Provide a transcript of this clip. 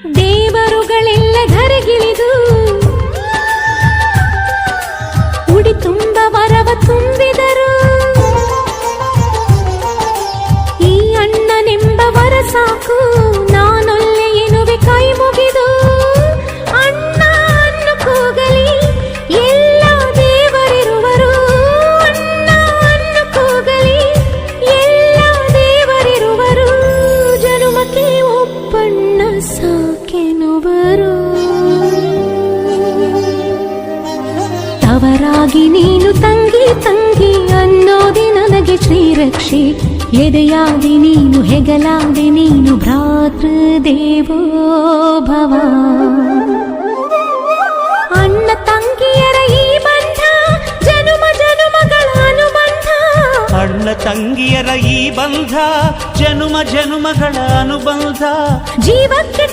ದೇವರುಗಳೆಲ್ಲ ಧರೆಗಿಳಿದು ಉಡಿ ತುಂಬ ವರವ ತುಂಬಿದರು. ಈ ಅಣ್ಣನೆಂಬ ವರ ಸಾಕು, ನಾನೊಲ್ಲೆ ಎನ್ನುವೆ ಕೈ ಮುಗಿದು. ಅಣ್ಣ ಅನ್ನು ಕೂಗಲಿ ಎಲ್ಲ ದೇವರಿರುವರು, ಅಣ್ಣ ಅನ್ನು ಕೂಗಲಿ ಎಲ್ಲ ದೇವರಿರುವರು. ಜನುಮಕ್ಕೆ ಒಬ್ಬಣ್ಣ ಸಾಕೆನುವರು. ತವರಾಗಿ ನೀನು ತಂಗಿ ತಂಗಿ ಅನ್ನೋದೆ ನನಗೆ ಶ್ರೀರಕ್ಷೆ. ಎದೆಯಾದಿ ನೀನು ಹೆಗಲಾದಿ ನೀನು ಭ್ರಾತೃದೇವೋ ಭವ. ಅಣ್ಣ ತಂಗಿಯರ ಈ ಬಂಧ ಜನುಮ ಜನುಮಗಳ ಅನುಬಂಧ. ಅಣ್ಣ ತಂಗಿಯರ ಈ ಬಂಧ ಜನುಮ ಜನುಮಗಳ ಅನುಬಂಧ. ಜೀವಕ್ಕೆ